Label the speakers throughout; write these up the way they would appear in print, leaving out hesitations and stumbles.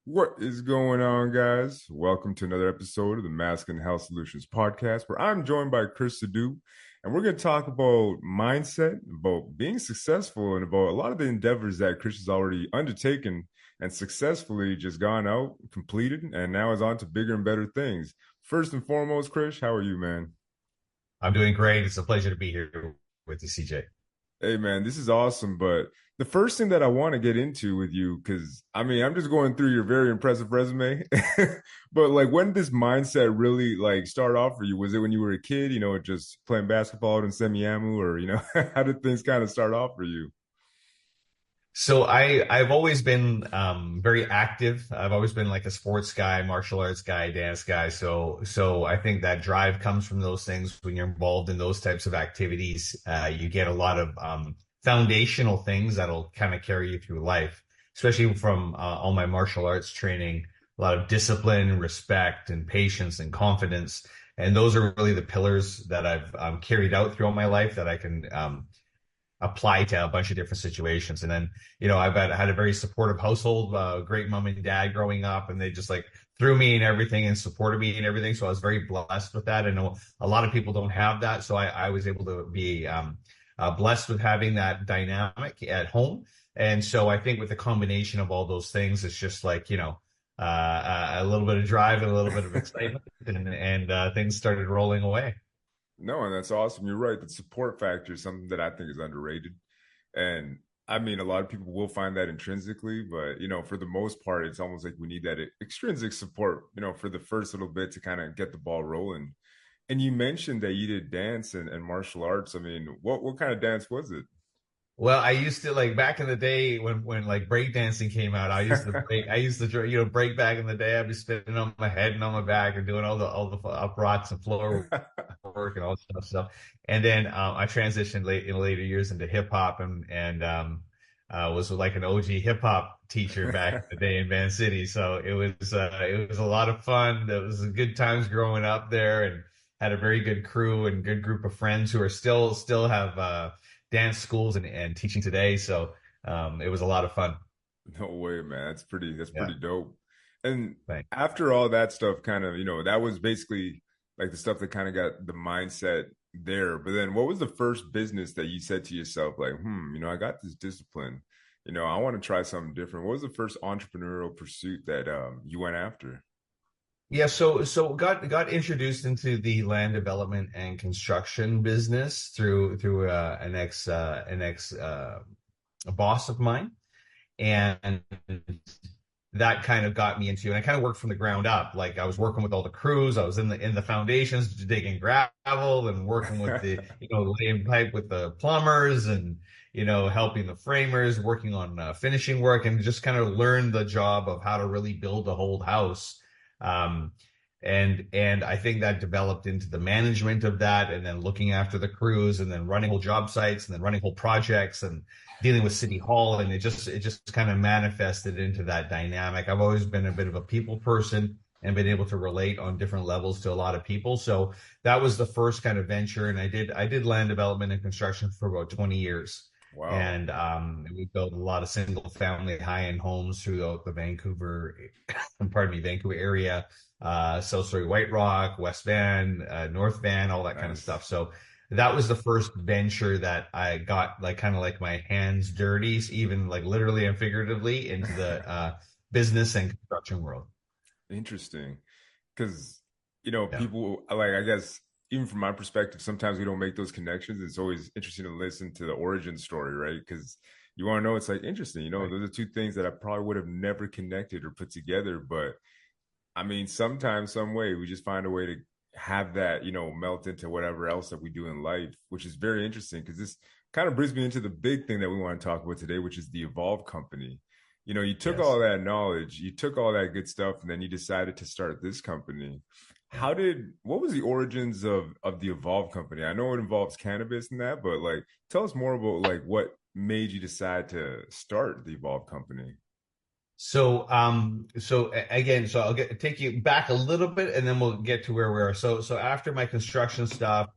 Speaker 1: What is going on, guys? Welcome to another episode of the Masculine Health Solutions podcast, where I'm joined by Krish Sidhu, and we're going to talk about mindset, about being successful, and about a lot of the endeavors that Krish has already undertaken and successfully just gone out, completed, and now is on to bigger and better things. First and foremost, Krish, how are you, man?
Speaker 2: I'm doing great. It's a pleasure to be here with you, CJ.
Speaker 1: Hey man, this is awesome. But the first thing that I want to get into with you, because I mean, I'm just going through your very impressive resume. But like, when did this mindset really like start off for you? Was it when you were a kid, just playing basketball in Semiamu, or how did things kind of start off for you?
Speaker 2: So I've always been very active. I've always been like a sports guy, martial arts guy, dance guy. So I think that drive comes from those things. When you're involved in those types of activities, you get a lot of foundational things that'll kind of carry you through life, especially from all my martial arts training. A lot of discipline, respect, and patience and confidence. And those are really the pillars that I've carried out throughout my life that I can apply to a bunch of different situations. And then, I've had a very supportive household, great mom and dad growing up, and they just like threw me in everything and supported me and everything. So I was very blessed with that. I know a lot of people don't have that. So I was able to be blessed with having that dynamic at home. And so I think with the combination of all those things, it's just like, a little bit of drive and a little bit of excitement and things started rolling away.
Speaker 1: No, and that's awesome. You're right. The support factor is something that I think is underrated. And I mean, a lot of people will find that intrinsically, but for the most part, it's almost like we need that extrinsic support, for the first little bit to kind of get the ball rolling. And you mentioned that you did dance and martial arts. I mean, what kind of dance was it?
Speaker 2: Well, I used to like back in the day when like breakdancing came out. I used to break back in the day. I'd be spinning on my head and on my back and doing all the uprots and floor work and all that stuff. And then I transitioned late in later years into hip hop and was like an OG hip hop teacher back in the day in Van City. So it was a lot of fun. It was good times growing up there and had a very good crew and good group of friends who are still have dance schools and teaching today. So it was a lot of fun.
Speaker 1: No way, man. That's
Speaker 2: Yeah.
Speaker 1: pretty dope. And
Speaker 2: Thanks.
Speaker 1: after all that stuff, kind of, that was basically like the stuff that kind of got the mindset there. But then what was the first business that you said to yourself, like, I got this discipline. I want to try something different. What was the first entrepreneurial pursuit that you went after?
Speaker 2: Yeah, so got introduced into the land development and construction business through an ex a boss of mine, and that kind of got me into, and I kind of worked from the ground up. Like I was working with all the crews, I was in the foundations digging gravel and working with the laying pipe with the plumbers and helping the framers, working on finishing work, and just kind of learned the job of how to really build a whole house. Um, and I think that developed into the management of that, and then looking after the crews, and then running whole job sites, and then running whole projects, and dealing with City Hall, and it just kind of manifested into that dynamic. I've always been a bit of a people person and been able to relate on different levels to a lot of people. So that was the first kind of venture, and I did land development and construction for about 20 years.
Speaker 1: Wow.
Speaker 2: And we built a lot of single family high end homes throughout the Vancouver area, South Surrey, White Rock, West Van, North Van, all that kind of
Speaker 1: Nice.
Speaker 2: stuff. So that was the first venture that I got like kind of like my hands dirty, even like literally and figuratively into the business and construction world.
Speaker 1: Interesting. Because,
Speaker 2: Yeah.
Speaker 1: people like, I guess, even from my perspective, sometimes we don't make those connections. It's always interesting to listen to the origin story, right? Because you want to know, it's like interesting,
Speaker 2: Right.
Speaker 1: those are two things that I probably would have never connected or put together. But I mean, sometimes, some way, we just find a way to have that, melt into whatever else that we do in life, which is very interesting because this kind of brings me into the big thing that we want to talk about today, which is the Evolve Company. You took all
Speaker 2: Yes.
Speaker 1: that knowledge, you took all that good stuff, and then you decided to start this company.
Speaker 2: Yeah.
Speaker 1: What was the origins of the Evolve Company? I know it involves cannabis and that, but like, tell us more about like what made you decide to start the Evolve Company.
Speaker 2: Again, so take you back a little bit, and then we'll get to where we are. So after my construction stuff,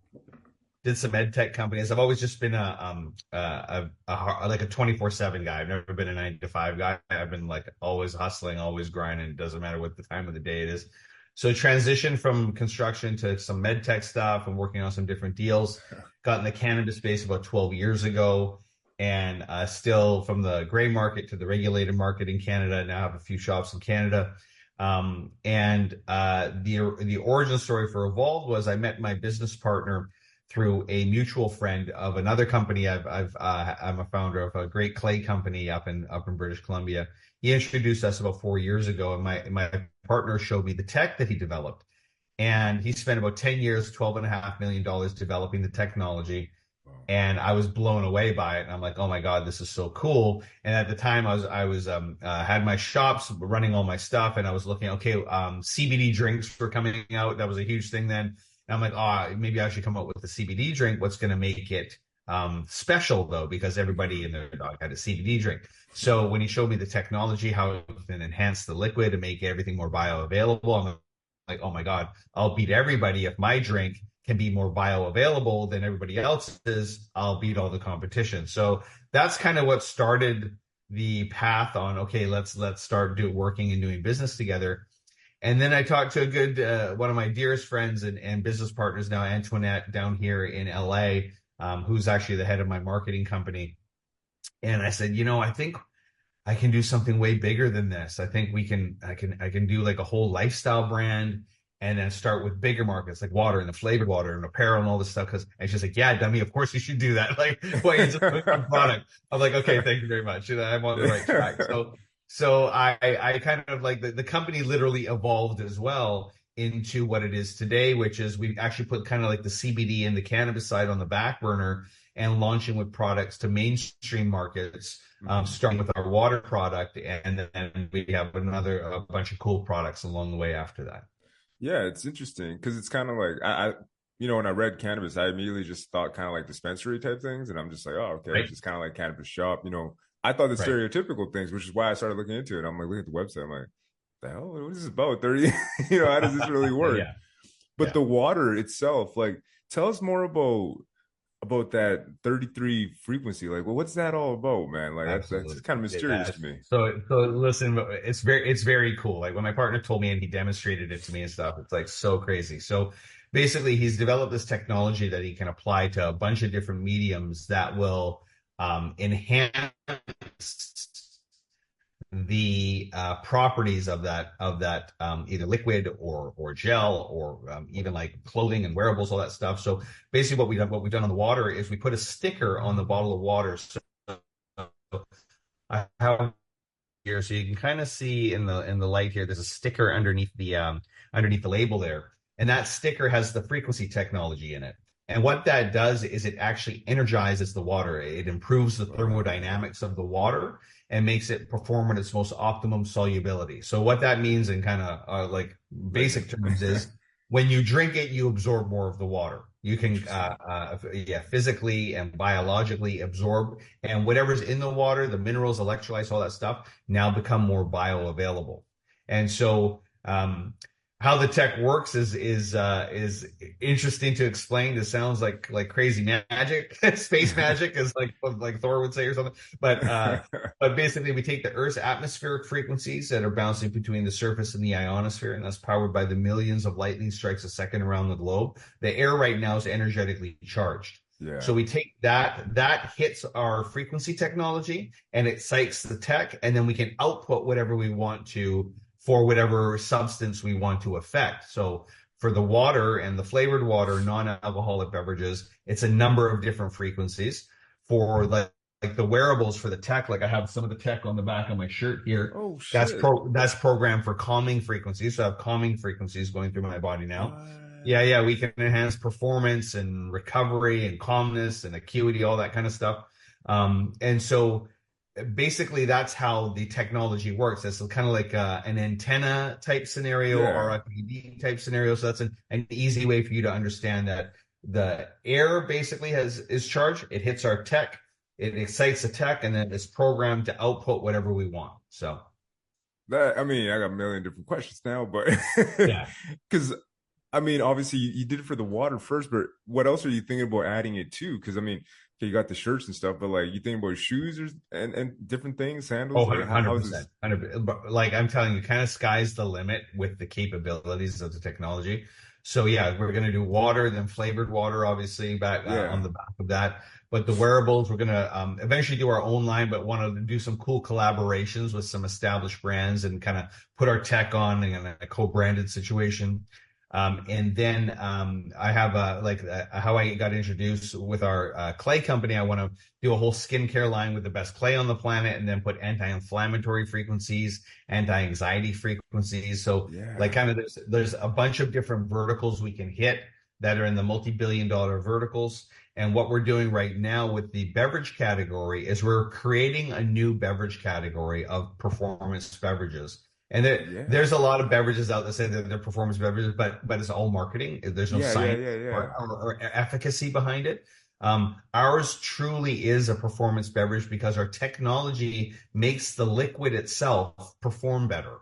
Speaker 2: did some ed tech companies. I've always just been like a 24/7 guy. I've never been a 9 to 5 guy. I've been like always hustling, always grinding. It doesn't matter what the time of the day it is. So transition from construction to some med tech stuff and working on some different deals. Got in the cannabis space about 12 years ago, and still from the gray market to the regulated market in Canada. Now I have a few shops in Canada. The origin story for Evolved was I met my business partner through a mutual friend of another company. I'm a founder of a great clay company up in British Columbia. He introduced us about 4 years ago, and my partner showed me the tech that he developed. And he spent about 10 years, $12.5 million developing the technology. And I was blown away by it. And I'm like, oh my God, this is so cool. And at the time I was had my shops running all my stuff, and I was looking, okay, CBD drinks were coming out. That was a huge thing then. And I'm like, oh, maybe I should come up with a CBD drink. What's going to make it special though? Because everybody in their dog had a CBD drink. So when he showed me the technology, how it can enhance the liquid and make everything more bioavailable, I'm like, oh my God, I'll beat everybody if my drink can be more bioavailable than everybody else's. I'll beat all the competition. So that's kind of what started the path on, okay, let's start working and doing business together. And then I talked to a good one of my dearest friends and business partners now, Antoinette, down here in LA, who's actually the head of my marketing company. And I said, I think I can do something way bigger than this. I think I can do like a whole lifestyle brand, and then start with bigger markets like water and the flavored water and apparel and all this stuff. And she's like, yeah, dummy, of course you should do that. Like, why is it a product? I'm like, okay, thank you very much. I'm on the right track. So I kind of like the company literally evolved as well into what it is today, which is we actually put kind of like the CBD and the cannabis side on the back burner and launching with products to mainstream markets, starting with our water product. And then we have a bunch of cool products along the way after that.
Speaker 1: Yeah, it's interesting because it's kind of like when I read cannabis, I immediately just thought kind of like dispensary type things, and I'm just like, oh, okay,
Speaker 2: Right.
Speaker 1: it's just kind of like cannabis shop. I thought the
Speaker 2: Right.
Speaker 1: stereotypical things, which is why I started looking into it. I'm like, look at the website. I'm like, the hell, what is this about? 30, how does this really work?
Speaker 2: Yeah.
Speaker 1: But
Speaker 2: Yeah.
Speaker 1: the water itself, like, tell us more about that 33 frequency. Like, well, what's that all about, man? Like, that's
Speaker 2: Absolutely.
Speaker 1: kind of mysterious to me.
Speaker 2: So listen, it's very cool. Like when my partner told me and he demonstrated it to me and stuff, it's like so crazy. So basically he's developed this technology that he can apply to a bunch of different mediums that will enhance the properties of that either liquid or gel or even like clothing and wearables, all that stuff. So basically what we've done on the water is we put a sticker on the bottle of water. So I have here, so you can kind of see in the light here, there's a sticker underneath the label there, and that sticker has the frequency technology in it. And what that does is it actually energizes the water. It improves the thermodynamics of the water and makes it perform at its most optimum solubility. So what that means in kind of like basic terms is when you drink it, you absorb more of the water. You can physically and biologically absorb, and whatever's in the water, the minerals, electrolytes, all that stuff, now become more bioavailable. And so how the tech works is interesting to explain. It sounds like crazy magic, space magic, as like Thor would say or something. But basically, we take the Earth's atmospheric frequencies that are bouncing between the surface and the ionosphere, and that's powered by the millions of lightning strikes a second around the globe. The air right now is energetically charged.
Speaker 1: Yeah.
Speaker 2: So we take that hits our frequency technology, and it psychs the tech, and then we can output whatever we want to for whatever substance we want to affect. So for the water and the flavored water, non-alcoholic beverages, it's a number of different frequencies. For like the wearables for the tech, like I have some of the tech on the back of my shirt here.
Speaker 1: Oh, shit.
Speaker 2: That's programmed for calming frequencies. So I have calming frequencies going through my body now. Yeah, we can enhance performance and recovery and calmness and acuity, all that kind of stuff. And so basically that's how the technology works. It's kind of like an antenna type scenario or a RFID type scenario. So that's an easy way for you to understand that the air basically is charged. It hits our tech, it excites the tech, and then it's programmed to output whatever we want. So
Speaker 1: I got a million different questions now, but
Speaker 2: yeah,
Speaker 1: because I mean, obviously you did it for the water first, but what else are you thinking about adding it to? Because I mean, okay, you got the shirts and stuff, but like you thinking about shoes or and different things,
Speaker 2: Oh,
Speaker 1: sandals? Like how's
Speaker 2: 100%.
Speaker 1: this?
Speaker 2: 100%. But like I'm telling you, kind of sky's the limit with the capabilities of the technology. So yeah, we're going to do water, then flavored water, obviously, back on
Speaker 1: Yeah,
Speaker 2: the back of that. But the wearables, we're going to eventually do our own line, but want to do some cool collaborations with some established brands and kind of put our tech on in a co-branded situation. And then I have how I got introduced with our clay company. I want to do a whole skincare line with the best clay on the planet, and then put anti-inflammatory frequencies, anti-anxiety frequencies. So like
Speaker 1: yeah,
Speaker 2: kind of there's a bunch of different verticals we can hit that are in the multi-billion-dollar verticals. And what we're doing right now with the beverage category is we're creating a new beverage category of performance beverages. And there's
Speaker 1: yeah,
Speaker 2: a lot of beverages out that say that they're performance beverages, but it's all marketing. There's no science
Speaker 1: yeah.
Speaker 2: or efficacy behind it. Ours truly is a performance beverage because our technology makes the liquid itself perform better.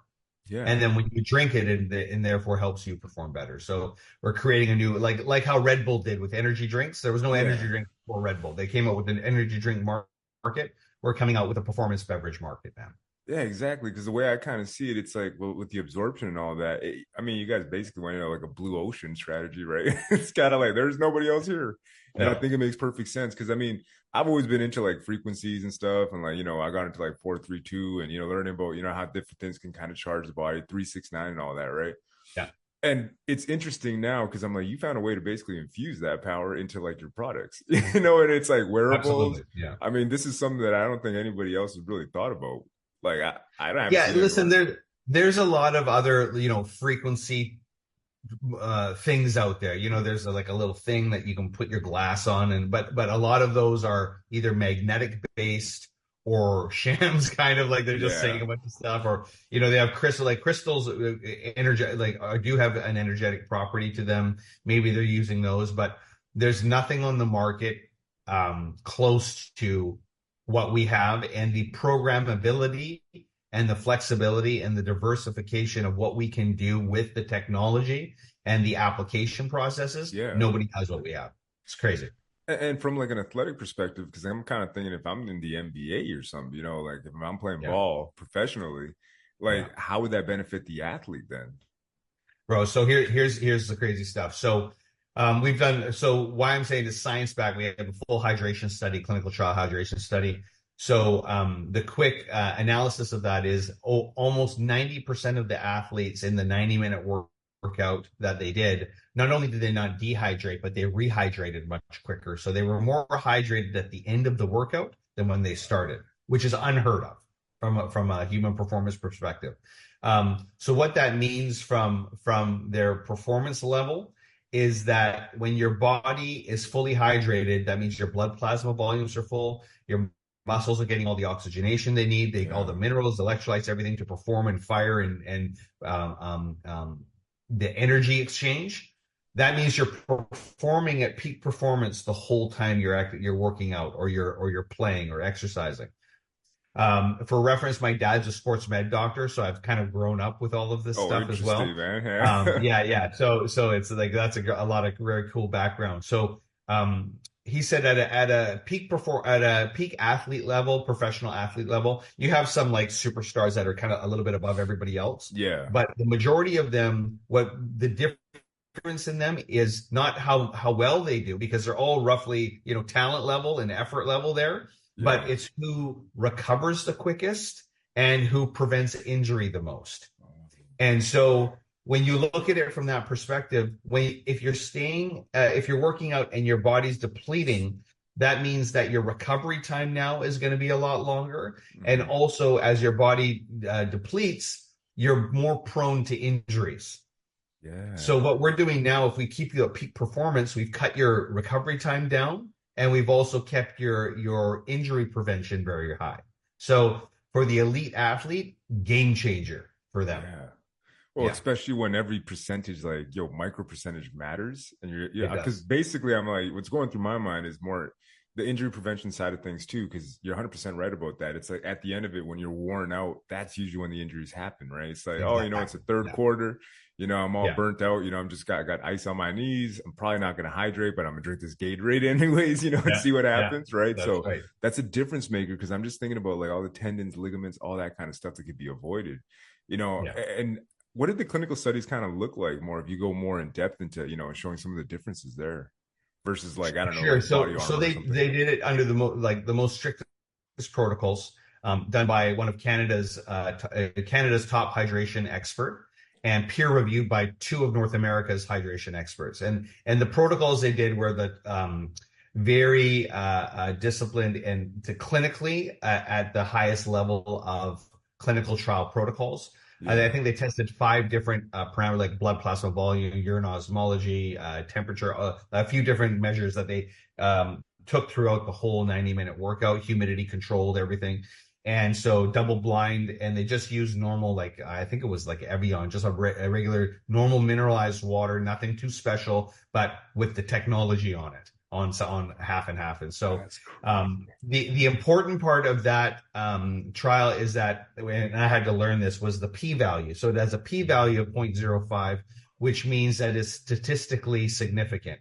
Speaker 1: Yeah.
Speaker 2: And then when you drink it, and therefore helps you perform better. So we're creating a new, like how Red Bull did with energy drinks. There was no energy
Speaker 1: Yeah.
Speaker 2: drink before Red Bull. They came out with an energy drink market. We're coming out with a performance beverage market now.
Speaker 1: Yeah, exactly. Because the way I kind of see it, it's like, well, with the absorption and all that, I mean, you guys basically went into like a blue ocean strategy, right? It's kind of like there's nobody else here. And I
Speaker 2: Yeah,
Speaker 1: think it makes perfect sense because I mean, I've always been into like frequencies and stuff. And like, I got into like 432 and, learning about, how different things can kind of charge the body, 369 and all that, right?
Speaker 2: yeah,
Speaker 1: And it's interesting now because I'm like, you found a way to basically infuse that power into like your products, and it's like wearables.
Speaker 2: absolutely. Yeah.
Speaker 1: I mean, this is something that I don't think anybody else has really thought about. Like I haven't
Speaker 2: Yeah,
Speaker 1: seen
Speaker 2: listen,
Speaker 1: anyone.
Speaker 2: there's a lot of other, frequency things out there. There's like a little thing that you can put your glass on, and but a lot of those are either magnetic based or shams, kind of like they're just saying
Speaker 1: Yeah,
Speaker 2: a bunch of stuff, or they have crystals, energy, like do have an energetic property to them. Maybe they're using those, but there's nothing on the market close to what we have, and the programmability and the flexibility and the diversification of what we can do with the technology and the application processes.
Speaker 1: yeah.
Speaker 2: Nobody has what we have. It's crazy.
Speaker 1: And from like an athletic perspective, because I'm kind of thinking if I'm in the NBA or something, like if I'm playing
Speaker 2: Yeah.
Speaker 1: ball professionally, like
Speaker 2: Yeah.
Speaker 1: how would that benefit the athlete then?
Speaker 2: Bro, so here's the crazy stuff. So we've done, so why I'm saying is science back. We have a full hydration study, clinical trial hydration study. So the quick analysis of that is almost 90% of the athletes in the 90-minute workout that they did, not only did they not dehydrate, but they rehydrated much quicker. So they were more hydrated at the end of the workout than when they started, which is unheard of from a human performance perspective. So what that means from their performance level is that when your body is fully hydrated, that means your blood plasma volumes are full, your muscles are getting all the oxygenation they need, all the
Speaker 1: Yeah,
Speaker 2: minerals, electrolytes, everything to perform and fire and the energy exchange. That means you're performing at peak performance the whole time you're working out, or you're playing or exercising. For reference, my dad's a sports med doctor, so I've kind of grown up with all of this
Speaker 1: oh,
Speaker 2: stuff as well.
Speaker 1: interesting, man. Yeah,
Speaker 2: Yeah. So it's like that's a lot of very cool background. So he said at a peak athlete level, professional athlete level, you have some like superstars that are kind of a little bit above everybody else,
Speaker 1: yeah,
Speaker 2: but the majority of them, what the difference in them is not how well they do, because they're all roughly talent level and effort level there, but
Speaker 1: yeah.
Speaker 2: it's who recovers the quickest and who prevents injury the most. And so when you look at it from that perspective, if you're working out and your body's depleting, that means that your recovery time now is going to be a lot longer. And
Speaker 1: Mhm.
Speaker 2: also, as your body depletes, you're more prone to injuries. So
Speaker 1: Yeah.
Speaker 2: what we're doing now, if we keep you at peak performance, we've cut your recovery time down, and we've also kept your injury prevention very high. So for the elite athlete, game changer for them.
Speaker 1: Yeah. Well,
Speaker 2: Yeah,
Speaker 1: especially when every percentage, like, micro percentage matters. And
Speaker 2: it
Speaker 1: because
Speaker 2: does.
Speaker 1: basically I'm like, what's going through my mind is more, the injury prevention side of things too, because you're 100% right about that. It's like at the end of it, when you're worn out, that's usually when the injuries happen, right? It's like, oh, it's the
Speaker 2: Exactly.
Speaker 1: third
Speaker 2: Yeah.
Speaker 1: quarter, I'm all
Speaker 2: Yeah.
Speaker 1: burnt out, I'm just got ice on my knees. I'm probably not going to hydrate, but I'm gonna drink this Gatorade anyways, and
Speaker 2: Yeah.
Speaker 1: see what
Speaker 2: Yeah.
Speaker 1: happens, right?
Speaker 2: That's
Speaker 1: So
Speaker 2: right.
Speaker 1: that's a difference maker because I'm just thinking about like all the tendons, ligaments, all that kind of stuff that could be avoided,
Speaker 2: Yeah.
Speaker 1: and what did the clinical studies kind of look like more if you go more in depth into, showing some of the differences there versus like, I don't know,
Speaker 2: Sure.
Speaker 1: like body
Speaker 2: So
Speaker 1: armor or
Speaker 2: they
Speaker 1: something?
Speaker 2: did it under the most strictest protocols, done by one of Canada's top hydration expert, and peer reviewed by two of North America's hydration experts. And the protocols they did were very disciplined and to clinically at the highest level of clinical trial protocols. I
Speaker 1: Yeah.
Speaker 2: think they tested five different parameters like blood plasma volume, urine osmology, temperature, a few different measures that they took throughout the whole 90-minute workout, humidity controlled, everything. And so double blind, and they just used normal, like I think it was like Evian, just a regular normal mineralized water, nothing too special, but with the technology on it, on half and half. And so
Speaker 1: That's crazy.
Speaker 2: the important part of that trial is that, and I had to learn this, was the p-value. So it has a p-value of 0.05, which means that it's statistically significant.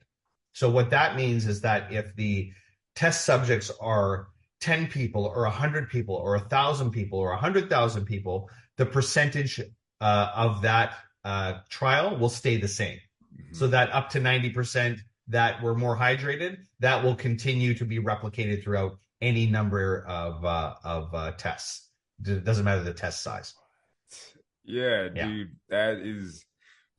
Speaker 2: So what that means is that if the test subjects are 10 people or 100 people or 1,000 people or 100,000 people, the percentage of that trial will stay the same.
Speaker 1: Mm-hmm.
Speaker 2: So that up to 90% that were more hydrated, that will continue to be replicated throughout any number of tests. It doesn't matter the test size.
Speaker 1: Yeah,
Speaker 2: Yeah.
Speaker 1: dude, that is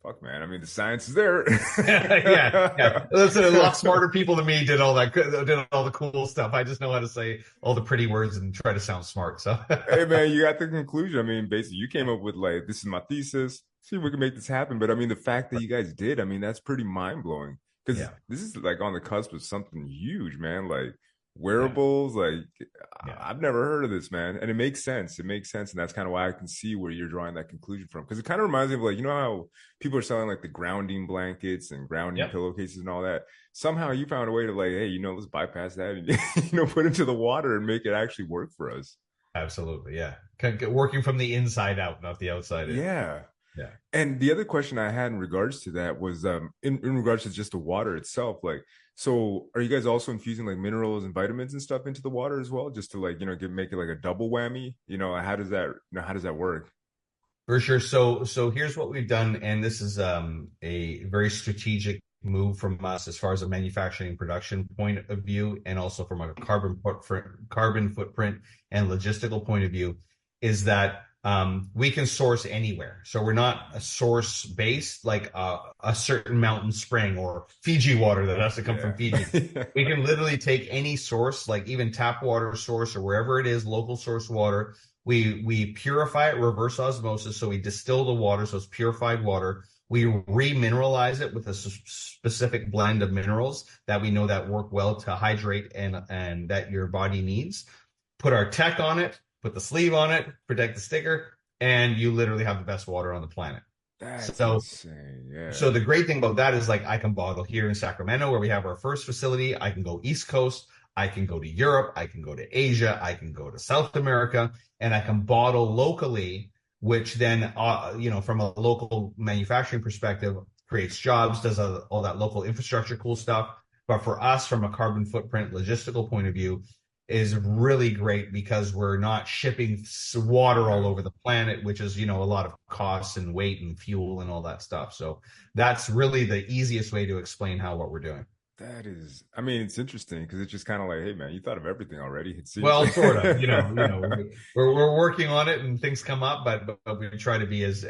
Speaker 1: fuck, man. I mean, the science is there.
Speaker 2: Yeah. Listen, a lot smarter people than me did all the cool stuff. I just know how to say all the pretty words and try to sound smart. So
Speaker 1: Hey, man, you got the conclusion. I mean, basically, you came up with like, this is my thesis. See if we can make this happen. But I mean, the fact that you guys did, I mean, that's pretty mind blowing because
Speaker 2: yeah,
Speaker 1: this is like on the cusp of something huge, man. Like
Speaker 2: yeah,
Speaker 1: wearables, like
Speaker 2: yeah.
Speaker 1: I've never heard of this, man. And it makes sense. It makes sense. And that's kind of why I can see where you're drawing that conclusion from. Because it kind of reminds me of like, how people are selling like the grounding blankets and grounding
Speaker 2: Yep.
Speaker 1: pillowcases and all that. Somehow you found a way to like, hey, let's bypass that and, put into the water and make it actually work for us.
Speaker 2: Absolutely. Yeah. Working from the inside out, not the outside in.
Speaker 1: Yeah.
Speaker 2: Yeah.
Speaker 1: And the other question I had in regards to that was in regards to just the water itself. Like, so are you guys also infusing like minerals and vitamins and stuff into the water as well, just to like, make it like a double whammy? How does that work?
Speaker 2: For sure. So here's what we've done, and this is a very strategic move from us as far as a manufacturing production point of view, and also from a carbon footprint and logistical point of view, is that we can source anywhere. So we're not a source based like a certain mountain spring or Fiji water that has to come from Fiji.
Speaker 1: Yeah.
Speaker 2: We can literally take any source, like even tap water source or wherever it is, local source water. We purify it, reverse osmosis, so we distill the water, so it's purified water. We remineralize it with a specific blend of minerals that we know that work well to hydrate and that your body needs. Put our tech on it, put the sleeve on it, protect the sticker, and you literally have the best water on the planet.
Speaker 1: That's
Speaker 2: So
Speaker 1: insane. Yeah.
Speaker 2: so the great thing about that is like I can bottle here in Sacramento where we have our first facility. I can go East Coast. I can go to Europe. I can go to Asia. I can go to South America, and I can bottle locally, which then, from a local manufacturing perspective, creates jobs, does all that local infrastructure, cool stuff. But for us, from a carbon footprint logistical point of view, is really great because we're not shipping water all over the planet, which is, a lot of costs and weight and fuel and all that stuff. So that's really the easiest way to explain what we're doing.
Speaker 1: That is, I mean, it's interesting because it's just kind of like, hey, man, you thought of everything already. It seems.
Speaker 2: Well, sort of, we're working on it and things come up, but we try to be as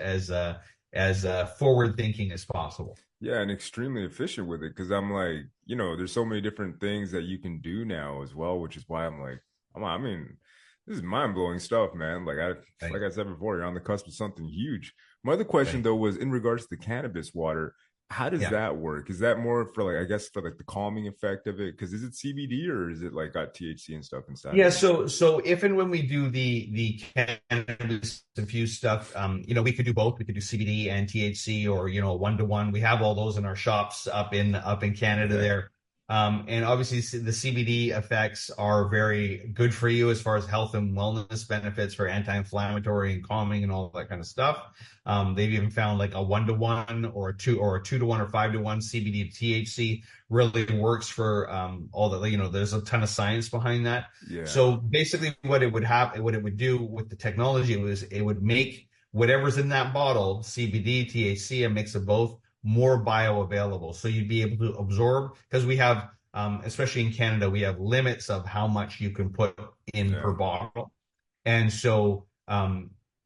Speaker 2: forward thinking as possible.
Speaker 1: Yeah, and extremely efficient with it because I'm like, there's so many different things that you can do now as well, which is why I'm like, I mean, this is mind blowing stuff, man. Like I said before, you're on the cusp of something huge. My other question though was in regards to the cannabis water. How does
Speaker 2: Yeah.
Speaker 1: that work? Is that more for like, I guess for like the calming effect of it? Because is it CBD or is it like got THC and stuff inside
Speaker 2: Yeah,
Speaker 1: of it?
Speaker 2: so if and when we do the cannabis infused stuff, we could do both. We could do CBD and THC or 1-to-1. We have all those in our shops up in Canada
Speaker 1: Okay.
Speaker 2: there. And obviously, the CBD effects are very good for you as far as health and wellness benefits for anti-inflammatory and calming and all that kind of stuff. They've even found like a 1-to-1 or a 2-to-1 or 5-to-1 CBD to THC really works for all the, there's a ton of science behind that.
Speaker 1: Yeah.
Speaker 2: So basically, what it would do with the technology was it would make whatever's in that bottle, CBD, THC, a mix of both, more bioavailable. So you'd be able to absorb, because we have, especially in Canada, we have limits of how much you can put in per
Speaker 1: Yeah.
Speaker 2: bottle. And so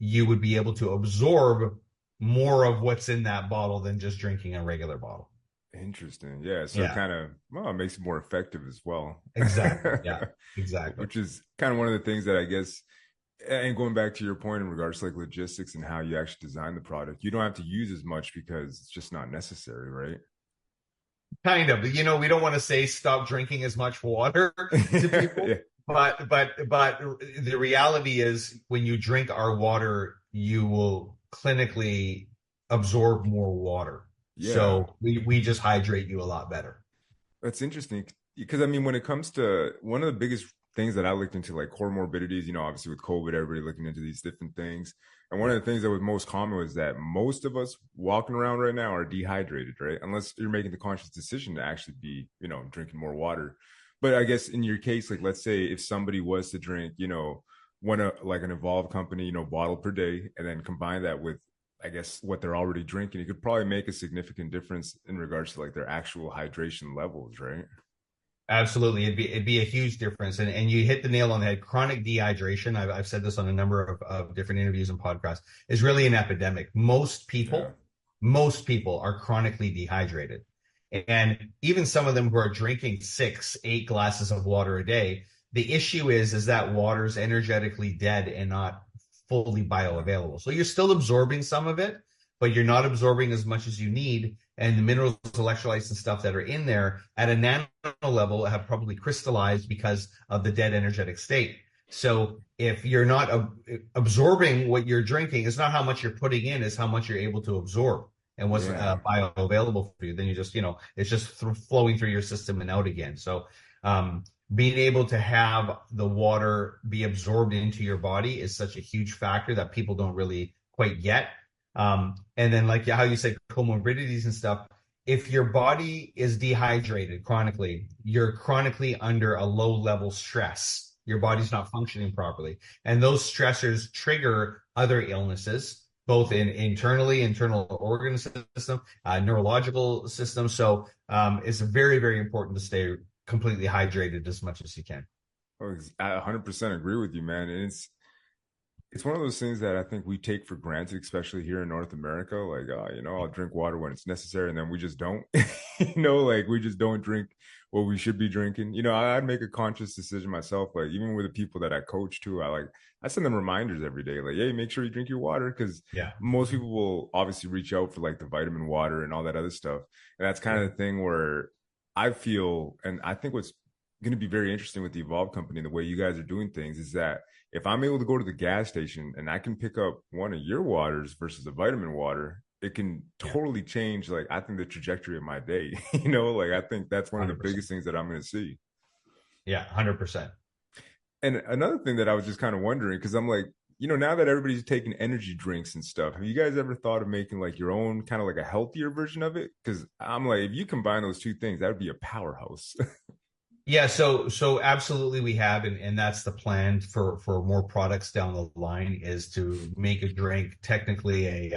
Speaker 2: you would be able to absorb more of what's in that bottle than just drinking a regular bottle.
Speaker 1: Interesting. Yeah. So it
Speaker 2: Yeah,
Speaker 1: kind of, well, it makes it more effective as well.
Speaker 2: exactly. Yeah, exactly.
Speaker 1: Which is kind of one of the things that I guess, and going back to your point in regards to like logistics and how you actually design the product, you don't have to use as much because it's just not necessary, right?
Speaker 2: Kind of. We don't want to say stop drinking as much water to people,
Speaker 1: Yeah.
Speaker 2: but the reality is when you drink our water, you will clinically absorb more water.
Speaker 1: Yeah.
Speaker 2: So we just hydrate you a lot better.
Speaker 1: That's interesting because I mean, when it comes to one of the biggest things that I looked into, like comorbidities, obviously with COVID, everybody looking into these different things. And one of
Speaker 2: Yeah.
Speaker 1: the things that was most common was that most of us walking around right now are dehydrated, right? Unless you're making the conscious decision to actually be, drinking more water. But I guess in your case, like let's say if somebody was to drink, like an Evolve company, bottle per day, and then combine that with I guess what they're already drinking, it could probably make a significant difference in regards to like their actual hydration levels, right?
Speaker 2: Absolutely. It'd be a huge difference. And you hit the nail on the head. Chronic dehydration, I've said this on a number of different interviews and podcasts, is really an epidemic.
Speaker 1: Yeah.
Speaker 2: Most people are chronically dehydrated. And even some of them who are drinking 6, 8 glasses of water a day, the issue is that water's energetically dead and not fully
Speaker 1: Yeah.
Speaker 2: bioavailable. So you're still absorbing some of it, but you're not absorbing as much as you need. And the minerals, electrolytes, and stuff that are in there at a nano level have probably crystallized because of the dead energetic state. So if you're not absorbing what you're drinking, it's not how much you're putting in, it's how much you're able to absorb and what's
Speaker 1: Yeah.
Speaker 2: bioavailable for you. Then you just, it's just flowing through your system and out again. So being able to have the water be absorbed into your body is such a huge factor that people don't really quite get. And then like how you said comorbidities and stuff, if your body is dehydrated chronically, you're chronically under a low level stress. Your body's not functioning properly. And those stressors trigger other illnesses, both in internal organ system, neurological system. So it's very, very important to stay completely hydrated as much as you can.
Speaker 1: Oh, I 100% agree with you, man. And it's one of those things that I think we take for granted, especially here in North America. Like, I'll drink water when it's necessary, and then we just don't. Like we just don't drink what we should be drinking. I'd make a conscious decision myself. Like even with the people that I coach too, I send them reminders every day. Like, hey, make sure you drink your water because
Speaker 2: Yeah.
Speaker 1: most people will obviously reach out for like the vitamin water and all that other stuff. And that's kind of the thing where I feel, and I think what's going to be very interesting with the Evolve company and the way you guys are doing things is that if I'm able to go to the gas station and I can pick up one of your waters versus a vitamin water, it can
Speaker 2: Yeah.
Speaker 1: totally change, like, I think the trajectory of my day. Like, I think that's one of the
Speaker 2: 100%.
Speaker 1: biggest things that I'm going to see.
Speaker 2: Yeah. 100%.
Speaker 1: And another thing that I was just kind of wondering, because I'm like, now that everybody's taking energy drinks and stuff, have you guys ever thought of making like your own kind of like a healthier version of it? Because I'm like, if you combine those two things, that would be a powerhouse.
Speaker 2: Yeah, so absolutely we have, and that's the plan for more products down the line is to make a drink technically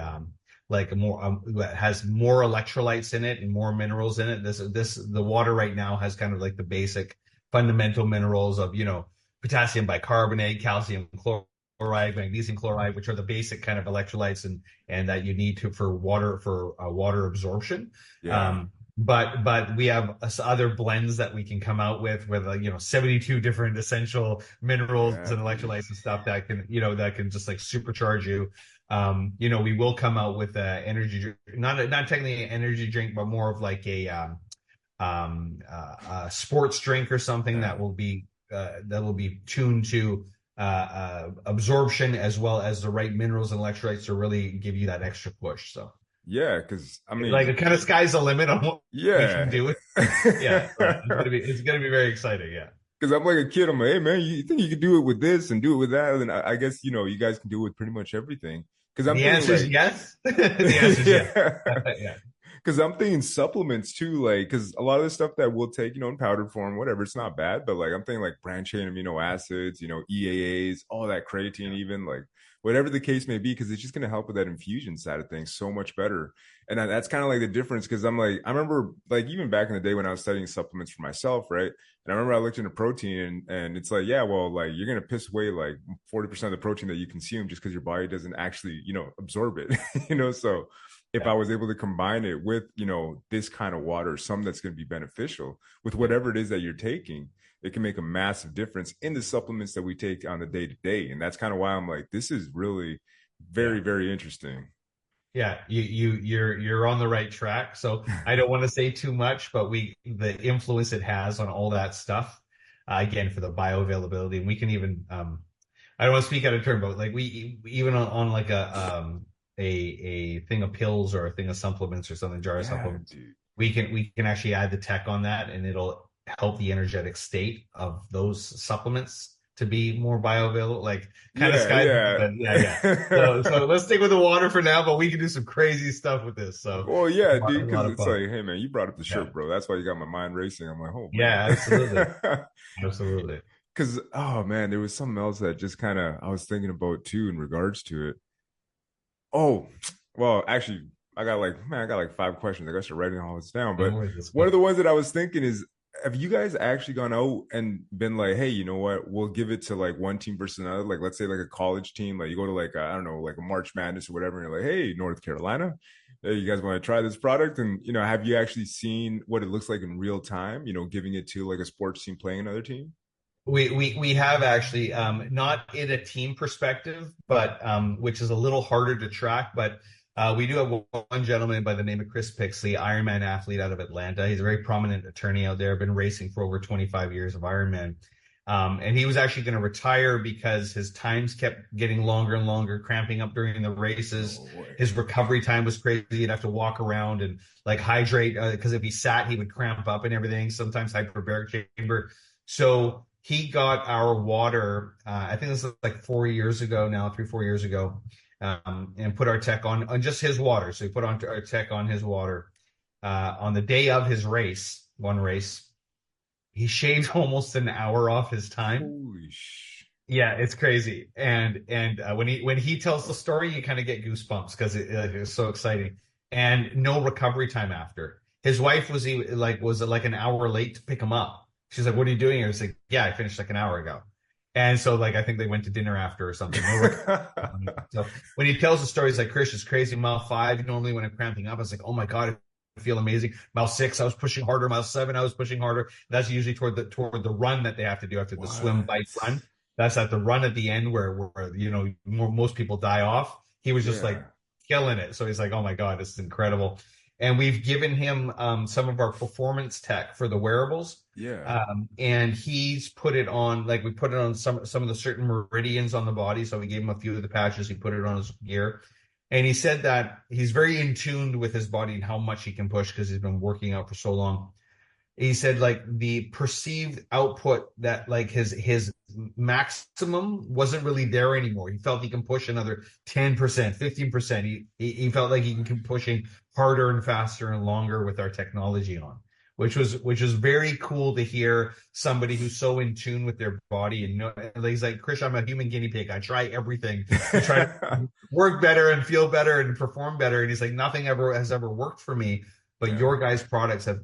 Speaker 2: like a more that has more electrolytes in it and more minerals in it. The water right now has kind of like the basic fundamental minerals of potassium bicarbonate, calcium chloride, magnesium chloride, which are the basic kind of electrolytes and that you need for water absorption.
Speaker 1: Yeah.
Speaker 2: But we have other blends that we can come out with 72 different essential minerals
Speaker 1: Yeah,
Speaker 2: and
Speaker 1: dude.
Speaker 2: electrolytes and stuff that can just like supercharge you. We will come out with a energy drink, not technically an energy drink, but more of like a sports drink or something
Speaker 1: Yeah.
Speaker 2: that will be tuned to absorption as well as the right minerals and electrolytes to really give you that extra push. So
Speaker 1: Yeah, because I
Speaker 2: Like
Speaker 1: mean,
Speaker 2: it kind of sky's the limit on what we can
Speaker 1: yeah.
Speaker 2: do. Yeah, so it's gonna be very exciting. Yeah.
Speaker 1: Because I'm like a kid. I'm like, hey man, you think you can do it with this and do it with that? And I guess you guys can do it with pretty much everything. Because I'm
Speaker 2: The
Speaker 1: thinking
Speaker 2: answer is
Speaker 1: like,
Speaker 2: yes. The answer is yes.
Speaker 1: yeah.
Speaker 2: Yeah.
Speaker 1: Because I'm thinking supplements too, like because a lot of the stuff that we'll take, in powdered form, whatever, it's not bad. But like I'm thinking like branched chain amino acids, EAAs, all that creatine,
Speaker 2: Yeah.
Speaker 1: even like whatever the case may be, because it's just gonna help with that infusion side of things so much better. And that's kind of like the difference. Because I'm like, I remember like even back in the day when I was studying supplements for myself, right? And I remember I looked into protein and it's like, yeah, well, like you're gonna piss away like 40% of the protein that you consume just because your body doesn't actually, absorb it. So if
Speaker 2: Yeah.
Speaker 1: I was able to combine it with, this kind of water, some that's going to be beneficial with whatever it is that you're taking, it can make a massive difference in the supplements that we take on the day to day. And that's kind of why I'm like, this is really
Speaker 2: Yeah.
Speaker 1: very, very interesting.
Speaker 2: Yeah, you're on the right track. So I don't want to say too much, but the influence it has on all that stuff, again for the bioavailability, and we can even I don't want to speak out of turn, but like we even on like a thing of pills or a thing of supplements or something, jar of
Speaker 1: Yeah,
Speaker 2: supplements,
Speaker 1: dude.
Speaker 2: we can actually add the tech on that, and it'll help the energetic state of those supplements to be more bioavailable. Like kind of
Speaker 1: Yeah,
Speaker 2: sky,
Speaker 1: yeah.
Speaker 2: but yeah, yeah. So let's stick with the water for now, but we can do some crazy stuff with this. So
Speaker 1: Well, yeah,
Speaker 2: a
Speaker 1: dude,
Speaker 2: lot
Speaker 1: because
Speaker 2: of
Speaker 1: it's
Speaker 2: fun.
Speaker 1: like, hey, man, you brought up the
Speaker 2: Yeah,
Speaker 1: shirt, bro. That's why you got my mind racing. I'm like, oh,
Speaker 2: yeah, absolutely,
Speaker 1: man.
Speaker 2: absolutely.
Speaker 1: Because, oh, man, there was something else that just kind of I was thinking about too in regards to it. Oh, well, actually, I got like 5 questions. I guess you're writing all this down.
Speaker 2: No
Speaker 1: But
Speaker 2: worries, let's
Speaker 1: one of
Speaker 2: go.
Speaker 1: the ones that I was thinking is, have you guys actually gone out and been like, hey, you know what? We'll give it to like one team versus another. Like, let's say like a college team. Like, you go to like, I don't know, like a March Madness or whatever. And you're like, hey, North Carolina, hey, you guys want to try this product? And, have you actually seen what it looks like in real time, giving it to like a sports team playing another team?
Speaker 2: We have actually not in a team perspective, but which is a little harder to track. But we do have one gentleman by the name of Chris Pixley, Ironman athlete out of Atlanta. He's a very prominent attorney out there, been racing for over 25 years of Ironman. And he was actually going to retire because his times kept getting longer and longer, cramping up during the races.
Speaker 1: No way.
Speaker 2: His recovery time was crazy. He'd have to walk around and like hydrate because if he sat, he would cramp up and everything. Sometimes hyperbaric chamber. So he got our water. I think this is like 4 years ago now, 3, 4 years ago, and put our tech on just his water. So he put on our tech on his water on the day of his race, one race. He shaved almost an hour off his time.
Speaker 1: Holy sh.
Speaker 2: Yeah, it's crazy. And when he tells the story, you kind of get goosebumps because it was so exciting. And no recovery time after. His wife was like an hour late to pick him up. She's like, "What are you doing here?" He's like, "Yeah, I finished like an hour ago." And so like I think they went to dinner after or something. No recovery. So when he tells the story, he's like, "Krish, it's crazy. Mile 5, normally when I'm cramping up, I was like, oh my God, I feel amazing. Mile 6, I was pushing harder. Mile 7, I was pushing harder. That's usually toward the run that they have to do after the swim, bike,
Speaker 1: What?
Speaker 2: run. That's at the run at the end where most people die off. He was just like
Speaker 1: Yeah.
Speaker 2: killing it. So he's like, oh my God, this is incredible. And we've given him some of our performance tech for the wearables.
Speaker 1: Yeah.
Speaker 2: And he's put it on, like we put it on some of the certain meridians on the body. So we gave him a few of the patches. He put it on his gear. And he said that he's very in tune with his body and how much he can push because he's been working out for so long. He said like the perceived output that like his maximum wasn't really there anymore. He felt he can push another 10%, 15%. He felt like he can keep pushing harder and faster and longer with our technology on, which was very cool to hear somebody who's so in tune with their body and know, and he's like, Krish, I'm a human guinea pig. I try everything to try to work better and feel better and perform better. And he's like, nothing ever has ever worked for me, but
Speaker 1: Yeah.
Speaker 2: your guys' products have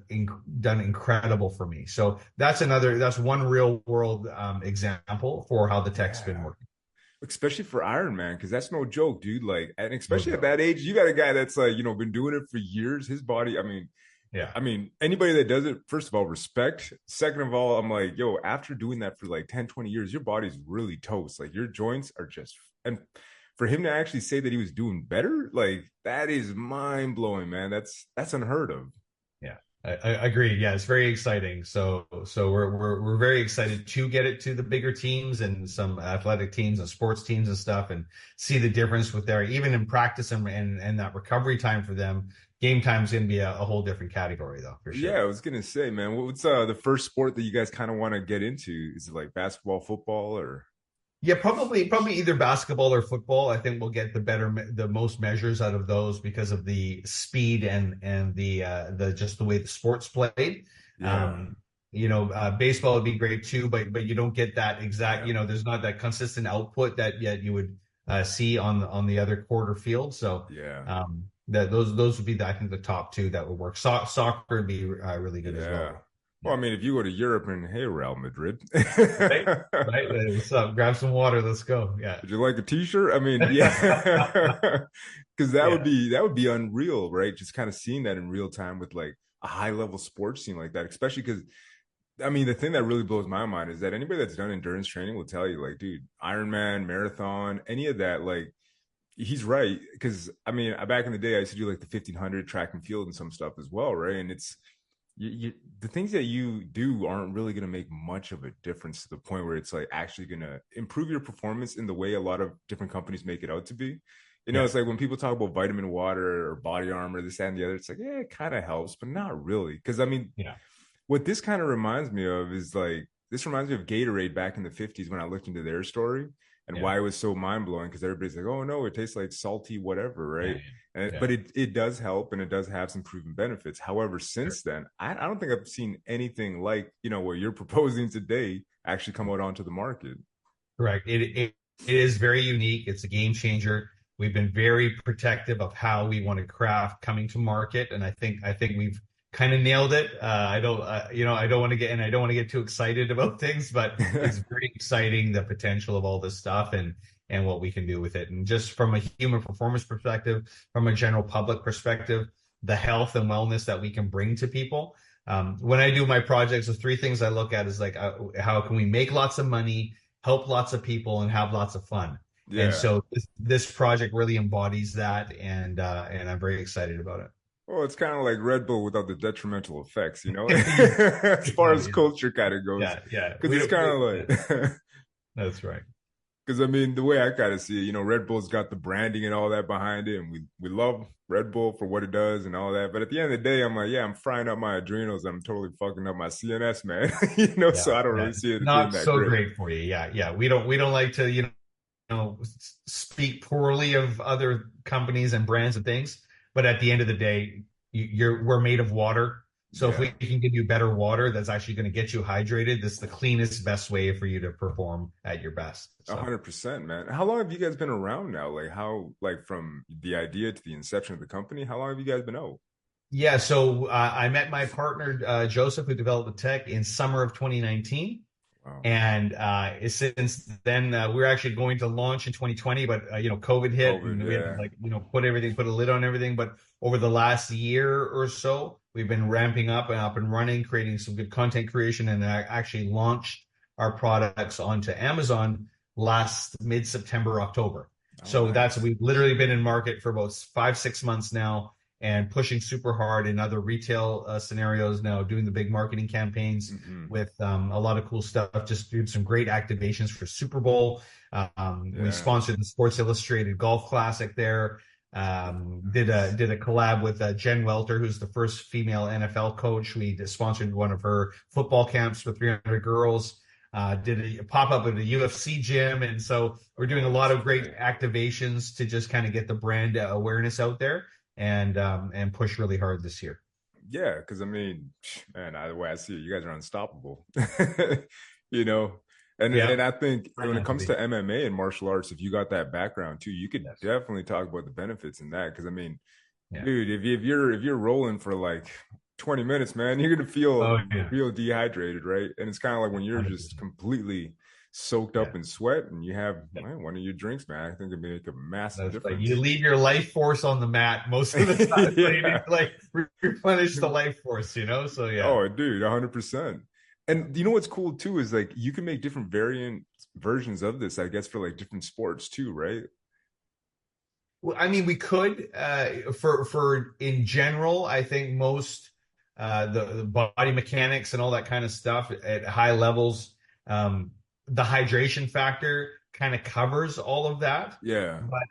Speaker 2: done incredible for me. So that's one real world example for how the tech's been
Speaker 1: Yeah.
Speaker 2: working.
Speaker 1: Especially for Iron Man, because that's no joke, dude. Like, and
Speaker 2: No
Speaker 1: especially at
Speaker 2: joke.
Speaker 1: that age, you got a guy that's like, been doing it for years. His body,
Speaker 2: Yeah.
Speaker 1: I mean, anybody that does it, first of all, respect. Second of all, I'm like, yo, after doing that for like 10, 20 years, your body's really toast. Like your joints are just, and for him to actually say that he was doing better, like that is mind blowing, man. That's unheard of.
Speaker 2: Yeah. I agree. Yeah, it's very exciting. So we're very excited to get it to the bigger teams and some athletic teams and sports teams and stuff, and see the difference with their even in practice and that recovery time for them. Game time is going to be a whole different category, though, for
Speaker 1: Yeah,
Speaker 2: sure.
Speaker 1: I was gonna say, man, what's the first sport that you guys kind of want to get into? Is it like basketball, football, or
Speaker 2: Yeah, probably either basketball or football. I think we'll get the most measures out of those because of the speed and the just the way the sports played.
Speaker 1: yeah,
Speaker 2: Um, baseball would be great too, but you don't get that exact.
Speaker 1: yeah,
Speaker 2: There's not that consistent output that yet you would see on the other quarter field. So
Speaker 1: yeah,
Speaker 2: that those would be I think the top two that would work. Soccer would be really good as
Speaker 1: yeah?
Speaker 2: well.
Speaker 1: Well, I
Speaker 2: Yeah.
Speaker 1: mean, if you go to Europe and hey, Real Madrid,
Speaker 2: Right. Right. What's up? Grab some water. Let's go. Yeah.
Speaker 1: would you like a T-shirt? I mean, yeah, because
Speaker 2: Yeah.
Speaker 1: that would be unreal, right? Just kind of seeing that in real time with like a high level sports team like that, especially because I mean, the thing that really blows my mind is that anybody that's done endurance training will tell you, like, dude, Ironman, marathon, any of that, like, he's right. Because I mean, back in the day, I used to do like the 1500 track and field and some stuff as well, right? And it's the things that you do aren't really going to make much of a difference to the point where it's like actually going to improve your performance in the way a lot of different companies make it out to be.
Speaker 2: Yeah.
Speaker 1: It's like when people talk about vitamin water or body armor, this that, and the other, it's like, yeah, it kind of helps, but not really. Because I mean,
Speaker 2: Yeah.
Speaker 1: what this kind of reminds me of is like this reminds me of Gatorade back in the 50s when I looked into their story and
Speaker 2: Yeah.
Speaker 1: why it was so mind blowing because everybody's like, oh no, it tastes like salty whatever,
Speaker 2: Yeah.
Speaker 1: right?
Speaker 2: Yeah.
Speaker 1: But it does help and it does have some proven benefits. However,
Speaker 2: Sure.
Speaker 1: since then, I don't think I've seen anything like what you're proposing today actually come out onto the market.
Speaker 2: Correct. It is very unique. It's a game changer. We've been very protective of how we want to craft coming to market, and I think we've kind of nailed it. I don't want to get too excited about things, but it's very exciting the potential of all this stuff and what we can do with it. And just from a human performance perspective, from a general public perspective, the health and wellness that we can bring to people. When I do my projects, the three things I look at is like how can we make lots of money, help lots of people, and have lots of fun. And
Speaker 1: Yeah.
Speaker 2: so this project really embodies that, and I'm very excited about it.
Speaker 1: Well, it's kind of like Red Bull without the detrimental effects,
Speaker 2: Yeah,
Speaker 1: as far as
Speaker 2: yeah,
Speaker 1: culture kind of goes.
Speaker 2: yeah, yeah.
Speaker 1: Because it's kind of
Speaker 2: Yeah,
Speaker 1: like,
Speaker 2: that's right.
Speaker 1: because I mean, the way I kind of see it, Red Bull's got the branding and all that behind it, and we love Red Bull for what it does and all that. But at the end of the day, I'm like, yeah, I'm frying up my adrenals. I'm totally fucking up my CNS, man.
Speaker 2: Yeah,
Speaker 1: So I don't
Speaker 2: yeah.
Speaker 1: really see it being
Speaker 2: Not
Speaker 1: that
Speaker 2: so
Speaker 1: great.
Speaker 2: great for you. Yeah, yeah. We don't like to speak poorly of other companies and brands and things. But at the end of the day, we're made of water. So if
Speaker 1: Yeah,
Speaker 2: we can give you better water that's actually going to get you hydrated, this is the cleanest, best way for you to perform at your best. So
Speaker 1: 100%, man. How long have you guys been around now? Like how, like from the idea to the inception of the company, how long have you guys been out?
Speaker 2: yeah, so I met my partner Joseph, who developed the tech in summer of 2019.
Speaker 1: Wow.
Speaker 2: And since then, we were actually going to launch in 2020, but COVID hit,
Speaker 1: COVID,
Speaker 2: and we had to
Speaker 1: yeah.
Speaker 2: put a lid on everything. But over the last year or so, we've been ramping up and running, creating some good content creation, and actually launched our products onto Amazon last mid-September, October.
Speaker 1: Oh,
Speaker 2: So
Speaker 1: nice.
Speaker 2: we've literally been in market for about 5, 6 months now, and pushing super hard in other retail scenarios now, doing the big marketing campaigns
Speaker 1: Hmm.
Speaker 2: with a lot of cool stuff. Just did some great activations for Super Bowl. We
Speaker 1: Yeah.
Speaker 2: sponsored the Sports Illustrated Golf Classic there.
Speaker 1: Nice.
Speaker 2: Did a collab with Jen Welter, who's the first female NFL coach. We sponsored one of her football camps for 300 girls. Did a pop up at a UFC gym, and so we're doing a
Speaker 1: Oh,
Speaker 2: lot
Speaker 1: that's
Speaker 2: of great
Speaker 1: great.
Speaker 2: activations to just kind of get the brand awareness out there and push really hard this year.
Speaker 1: Yeah, because I mean, man, the way I see it, you guys are unstoppable. you know, and
Speaker 2: Yeah,
Speaker 1: I think
Speaker 2: try
Speaker 1: when it
Speaker 2: not to
Speaker 1: comes
Speaker 2: be.
Speaker 1: to MMA and martial arts, if you got that background too, you could
Speaker 2: Yes.
Speaker 1: definitely talk about the benefits in that. Because I mean,
Speaker 2: Yeah.
Speaker 1: dude, if you're rolling for like 20 minutes, man, you're gonna feel
Speaker 2: Oh yeah.
Speaker 1: real dehydrated, right? And it's kind of like when you're just
Speaker 2: 100%.
Speaker 1: completely soaked
Speaker 2: Yeah.
Speaker 1: up in sweat and you have
Speaker 2: Yeah.
Speaker 1: one of your drinks, man. I think it'd make a massive
Speaker 2: That's like you
Speaker 1: difference.
Speaker 2: leave your life force on the mat most of the time, so you need
Speaker 1: Yeah.
Speaker 2: to like replenish the life force. So yeah.
Speaker 1: Oh, dude, 100%. And you know what's cool too is like you can make different variant versions of this, I guess, for like different sports too, right?
Speaker 2: Well, I mean, we could for in general. I think most the body mechanics and all that kind of stuff at high levels. The hydration factor kind of covers all of that,
Speaker 1: Yeah.
Speaker 2: but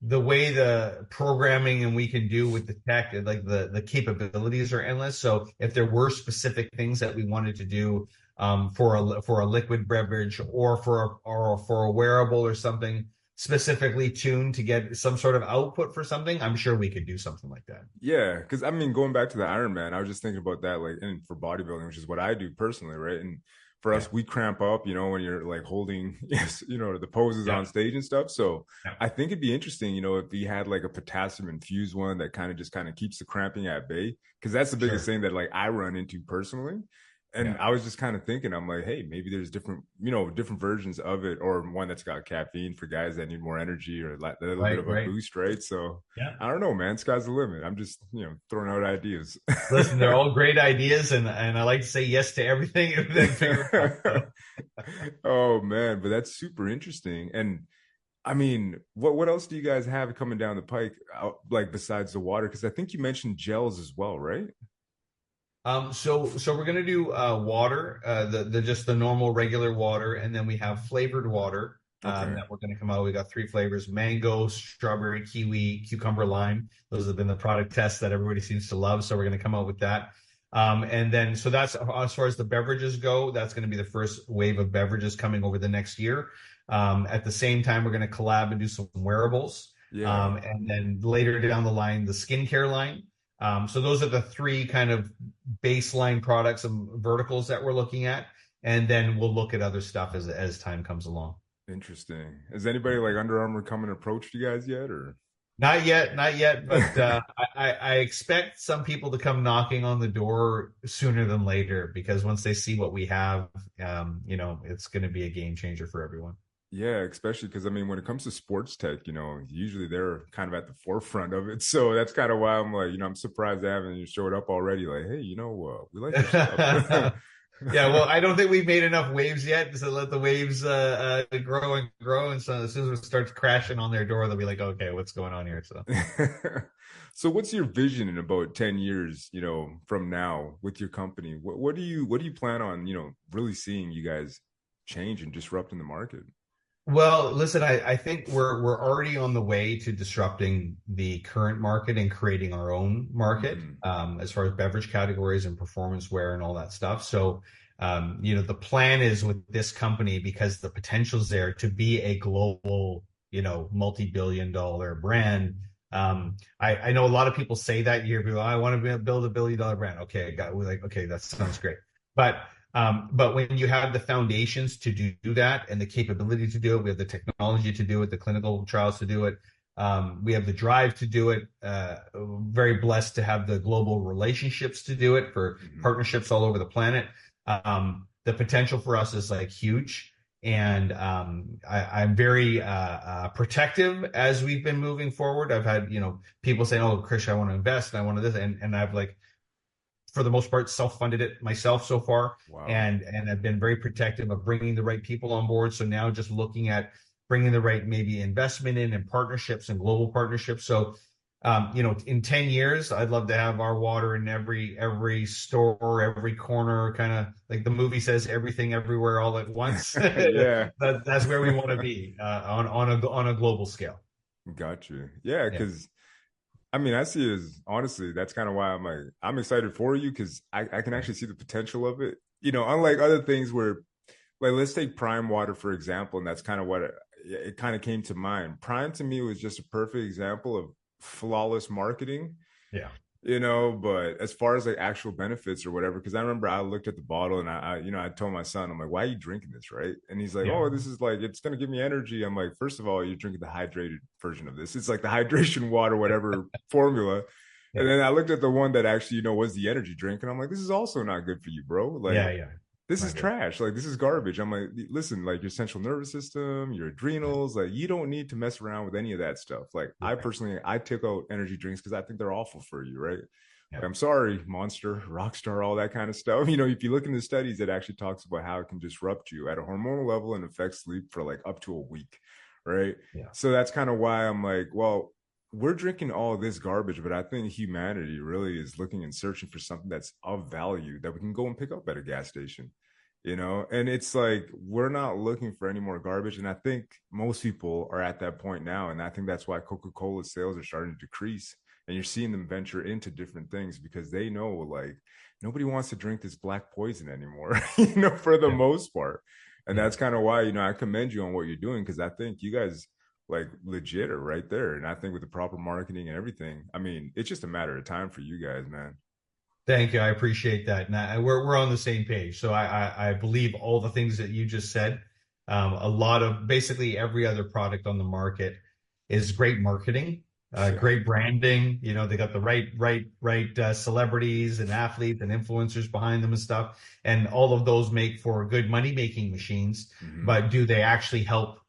Speaker 2: the way the programming and we can do with the tech, like the capabilities are endless. So if there were specific things that we wanted to do for a liquid beverage or for a wearable or something specifically tuned to get some sort of output for something, I'm sure we could do something like that.
Speaker 1: Yeah, because I mean, going back to the Iron Man, I was just thinking about that, like, and for bodybuilding, which is what I do personally, right? And for
Speaker 2: Yeah,
Speaker 1: us, we cramp up, when you're like holding, yes, the poses
Speaker 2: yeah,
Speaker 1: on stage and stuff. So
Speaker 2: yeah,
Speaker 1: I think it'd be interesting, if we had like a potassium infused one that kind of keeps the cramping at bay, because that's the biggest
Speaker 2: sure.
Speaker 1: thing that like I run into personally. And
Speaker 2: Yeah.
Speaker 1: I was just kind of thinking, I'm like, hey, maybe there's different, different versions of it, or one that's got caffeine for guys that need more energy or like a little bit
Speaker 2: Right,
Speaker 1: of a
Speaker 2: right.
Speaker 1: boost, right? So
Speaker 2: Yeah.
Speaker 1: I don't know, man. Sky's the limit. I'm just, throwing out ideas.
Speaker 2: Listen, they're all great ideas, and I like to say yes to everything and then figure it out. So.
Speaker 1: Oh man, but that's super interesting. And I mean, what else do you guys have coming down the pike, like besides the water? Because I think you mentioned gels as well, right?
Speaker 2: So we're gonna do water, the just the normal regular water, and then we have flavored water
Speaker 1: Okay.
Speaker 2: that we're gonna come out. We got three flavors: mango, strawberry, kiwi, cucumber, lime. Those have been the product tests that everybody seems to love. So we're gonna come out with that. And then so that's as far as the beverages go. That's gonna be the first wave of beverages coming over the next year. At the same time, we're gonna collab and do some wearables.
Speaker 1: Yeah.
Speaker 2: And then later down the line, the skincare line. So those are the three kind of baseline products and verticals that we're looking at, and then we'll look at other stuff as time comes along.
Speaker 1: Interesting. Has anybody like Under Armour come and approached you guys yet, or?
Speaker 2: Not yet, not yet, but I expect some people to come knocking on the door sooner than later because once they see what we have, it's going to be a game changer for everyone.
Speaker 1: Yeah, especially because I mean, when it comes to sports tech, usually they're kind of at the forefront of it. So that's kind of why I'm like, I'm surprised they haven't showed up already. Like, hey, we like your stuff.
Speaker 2: Yeah, well, I don't think we've made enough waves yet to let the waves grow and grow. And so as soon as it starts crashing on their door, they'll be like, okay, what's going on here? So,
Speaker 1: So what's your vision in about 10 years, from now with your company? What do you plan on, really seeing you guys change and disrupt in the market?
Speaker 2: well, listen, I think we're already on the way to disrupting the current market and creating our own market
Speaker 1: Hmm.
Speaker 2: as far as beverage categories and performance wear and all that stuff. So, the plan is with this company because the potential's there to be a global, multi-billion dollar brand. I know a lot of people say that year, people, I want to build $1 billion brand. Okay, we're like, okay, that sounds great. But when you have the foundations to do that and the capability to do it, we have the technology to do it, the clinical trials to do it. We have the drive to do it. Very blessed to have the global relationships to do it for
Speaker 1: Hmm.
Speaker 2: partnerships all over the planet. The potential for us is like huge. And I'm very protective as we've been moving forward. I've had, people saying, "Oh, Krish, I want to invest and I want to this," and I've like for the most part self-funded it myself so far,
Speaker 1: Wow.
Speaker 2: and I've been very protective of bringing the right people on board. So now just looking at bringing the right maybe investment in and partnerships and global partnerships. So in 10 years, I'd love to have our water in every store, every corner, kind of like the movie says, everything everywhere all at once.
Speaker 1: Yeah.
Speaker 2: That's where we want to be on a global scale.
Speaker 1: Got you. Yeah,
Speaker 2: Yeah.
Speaker 1: because I mean, I see it as honestly, that's kind of why I'm excited for you because I can
Speaker 2: Right.
Speaker 1: actually see the potential of it. Unlike other things where, like, let's take Prime Water for example, and that's kind of what it kind of came to mind. Prime to me was just a perfect example of flawless marketing.
Speaker 2: Yeah.
Speaker 1: But as far as like actual benefits or whatever, because I remember I looked at the bottle and I told my son, I'm like, why are you drinking this, right? And he's like,
Speaker 2: Yeah.
Speaker 1: oh, this is like, it's gonna give me energy. I'm like, first of all, you're drinking the hydrated version of this. It's like the hydration water, whatever formula. And
Speaker 2: Yeah.
Speaker 1: then I looked at the one that actually, was the energy drink, and I'm like, this is also not good for you, bro. Like,
Speaker 2: Yeah. Yeah.
Speaker 1: this is
Speaker 2: Not good.
Speaker 1: trash. Like, this is garbage. I'm like, listen, like your central nervous system, your
Speaker 2: Yeah.
Speaker 1: adrenals, like you don't need to mess around with any of that stuff. Like, I
Speaker 2: Right.
Speaker 1: personally, I took out energy drinks because I think they're awful for you, right?
Speaker 2: Yeah.
Speaker 1: Like, I'm sorry, Monster, Rockstar, all that kind of stuff. If you look into studies, it actually talks about how it can disrupt you at a hormonal level and affect sleep for like up to a week, right?
Speaker 2: Yeah.
Speaker 1: So that's kind of why I'm like, well, we're drinking all this garbage, but I think humanity really is looking and searching for something that's of value that we can go and pick up at a gas station, you know? And it's like we're not looking for any more garbage. And I think most people are at that point now. And I think that's why Coca-Cola sales are starting to decrease. And you're seeing them venture into different things because they know like nobody wants to drink this black poison anymore, you know, for the
Speaker 2: Yeah.
Speaker 1: most part. And
Speaker 2: Yeah.
Speaker 1: that's kind of why, you know, I commend you on what you're doing because I think you guys like legit are right there. And I think with the proper marketing and everything, I mean, it's just a matter of time for you guys, man.
Speaker 2: Thank you. I appreciate that. And we're on the same page. So I believe all the things that you just said. A lot of basically every other product on the market is great marketing,
Speaker 1: Yeah.
Speaker 2: great branding. You know, they got the right celebrities and athletes and influencers behind them and stuff. And all of those make for good money making machines.
Speaker 1: Mm-hmm.
Speaker 2: But do they actually help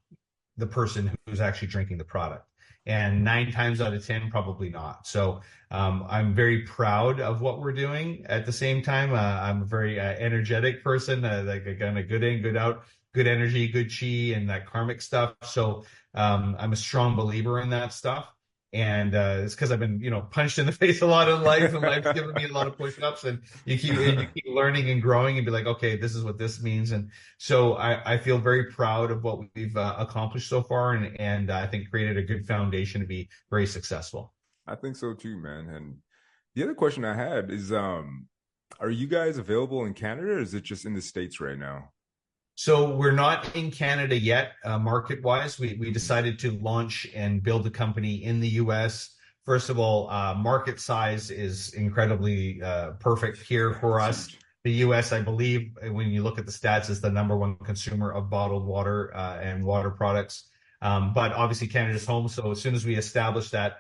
Speaker 2: the person who's actually drinking the product? And 9 times out of 10, probably not. So I'm very proud of what we're doing. At the same time, I'm a very energetic person, like a kind of good in, good out, good energy, good chi, and that karmic stuff. So I'm a strong believer in that stuff. And it's because I've been, punched in the face a lot in life, and life's given me a lot of push-ups, and you keep learning and growing, and be like, okay, this is what this means. And so I feel very proud of what we've accomplished so far, and I think created a good foundation to be very successful.
Speaker 1: I think so too, man. And the other question I had is are you guys available in Canada or is it just in the States right now?
Speaker 2: So we're not in Canada yet, market wise. We
Speaker 1: Mhm.
Speaker 2: decided to launch and build a company in the US. First of all, market size is incredibly perfect here for
Speaker 1: It's
Speaker 2: us.
Speaker 1: huge.
Speaker 2: The US, I believe, when you look at the stats, is the number one consumer of bottled water and water products. But obviously, Canada's home. So as soon as we establish that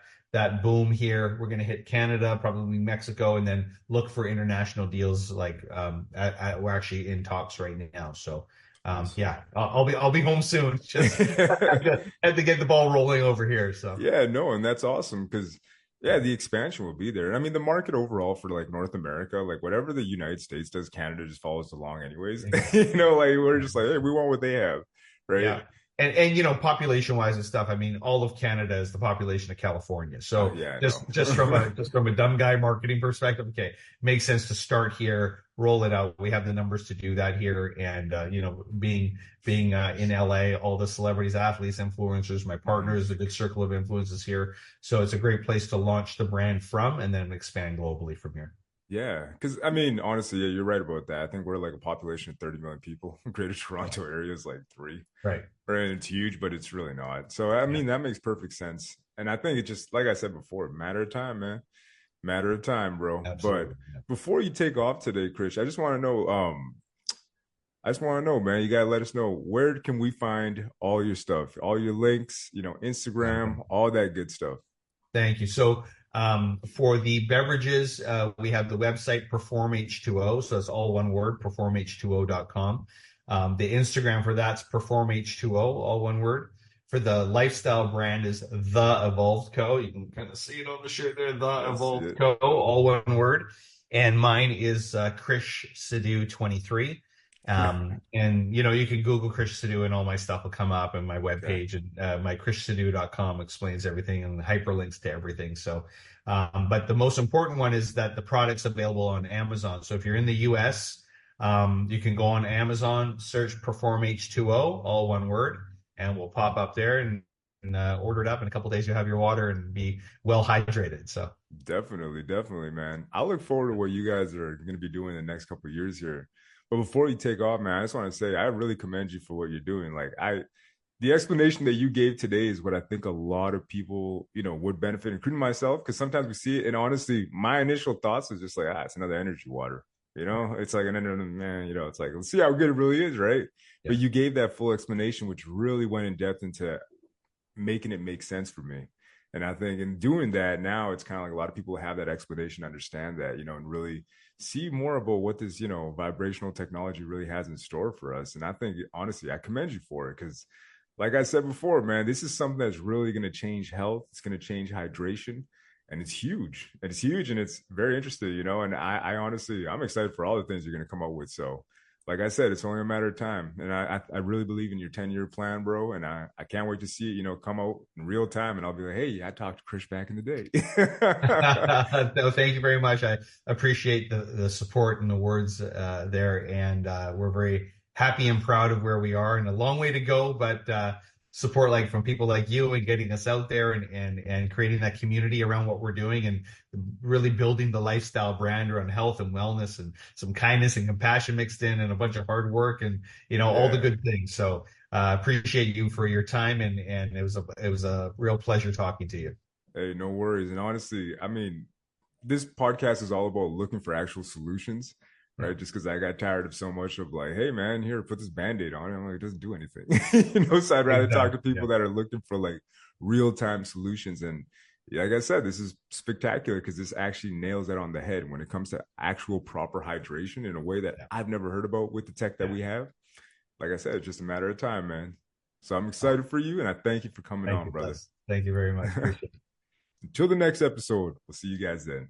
Speaker 2: boom here, we're going to hit Canada, probably Mexico, and then look for international deals. Like we're actually in talks right now. So
Speaker 1: Nice.
Speaker 2: yeah, I'll be home soon. Just had to get the ball rolling over here. So
Speaker 1: Yeah, no, and that's awesome because yeah, the expansion will be there. And I mean, the market overall for like North America, like whatever the United States does, Canada just follows along anyways. You know, like we're just like, hey, we want what they have, right?
Speaker 2: yeah. And population wise and stuff, I mean, all of Canada is the population of California. So
Speaker 1: Yeah, I
Speaker 2: just
Speaker 1: know.
Speaker 2: just from a just from a dumb guy marketing perspective, okay, makes sense to start here, roll it out. We have the numbers to do that here, and being in LA, all the celebrities, athletes, influencers, my
Speaker 1: Mhm.
Speaker 2: partners, a good circle of influences here. So it's a great place to launch the brand from, and then expand globally from here.
Speaker 1: Yeah, because I mean, honestly, yeah, you're right about that. I think we're like a population of 30 million people. Greater Toronto area is like three,
Speaker 2: Right.
Speaker 1: right? And it's huge, but it's really not. So I
Speaker 2: Yeah.
Speaker 1: mean, that makes perfect sense. And I think it just, like I said before, matter of time, man. Matter of time, bro. But
Speaker 2: Absolutely. Yeah.
Speaker 1: before you take off today, Chris, I just want to know, man, you gotta let us know where can we find all your stuff, all your links, you know,
Speaker 2: Okay.
Speaker 1: Instagram, all that good stuff.
Speaker 2: Thank you. So for the beverages, we have the website Perform H2O. So it's all one word, performh2o.com. The Instagram for that's Perform H2O, all one word. For the lifestyle brand is The Evolved Co. You can kind of see it on the shirt there, The
Speaker 1: That's
Speaker 2: Evolved
Speaker 1: it.
Speaker 2: Co, all one word. And mine is Krish Sidhu 23. And you can Google Krish Sidhu and all my stuff will come up, and my
Speaker 1: Okay.
Speaker 2: webpage, and my krishsidhu.com explains everything and hyperlinks to everything. So, but the most important one is that the product's available on Amazon. So if you're in the US, you can go on Amazon, search Perform H2O, all one word, and we'll pop up there, and order it up. In a couple of days, you'll have your water and be well hydrated. So,
Speaker 1: Definitely, definitely, man. I look forward to what you guys are going to be doing the next couple of years here. But before you take off, man, I just want to say I really commend you for what you're doing. The explanation that you gave today is what I think a lot of people, you know, would benefit, including myself, because sometimes we see it, and honestly, my initial thoughts is just like, it's another energy water. You know, it's like man, you know, it's like let's see how good it really is, right?
Speaker 2: yeah.
Speaker 1: But you gave that full explanation, which really went in depth into making it make sense for me. And I think in doing that now, it's kind of like a lot of people have that explanation, understand that, you know, and really see more about what this, you know, vibrational technology really has in store for us. And I think honestly, I commend you for it because, like I said before, man, this is something that's really going to change health. It's going to change hydration. And it's huge. And it's very interesting, you know. And I honestly, I'm excited for all the things you're going to come up with. So like I said, it's only a matter of time. And I really believe in your 10-year plan, bro. And I can't wait to see it, come out in real time. And I'll be like, hey, I talked to Krish back in the day.
Speaker 2: No, thank you very much. I appreciate the support and the words there, and we're very happy and proud of where we are, and a long way to go, but support like from people like you and getting us out there and creating that community around what we're doing and really building the lifestyle brand around health and wellness and some kindness and compassion mixed in and a bunch of hard work and all the
Speaker 1: Yeah.
Speaker 2: good things. So appreciate you for your time and it was a real pleasure talking to you.
Speaker 1: Hey, no worries. And honestly, I mean, this podcast is all about looking for actual solutions,
Speaker 2: Yeah.
Speaker 1: right? Just because I got tired of so much of like, hey man, here, put this band-aid on. And I'm like, it doesn't do anything. So I'd rather talk to
Speaker 2: Exactly.
Speaker 1: people
Speaker 2: Yeah.
Speaker 1: that are looking for like real-time solutions. And yeah, like I said, this is spectacular because this actually nails it on the head when it comes to actual proper hydration in a way that
Speaker 2: Yeah.
Speaker 1: I've never heard about with the tech that
Speaker 2: Yeah.
Speaker 1: we have. Like I said, it's just a matter of time, man. So I'm
Speaker 2: Oh,
Speaker 1: excited for you, and I thank you for coming
Speaker 2: thank
Speaker 1: on,
Speaker 2: you,
Speaker 1: brother.
Speaker 2: Les. Thank you very much. Appreciate it.
Speaker 1: Until the next episode, we'll see you guys then.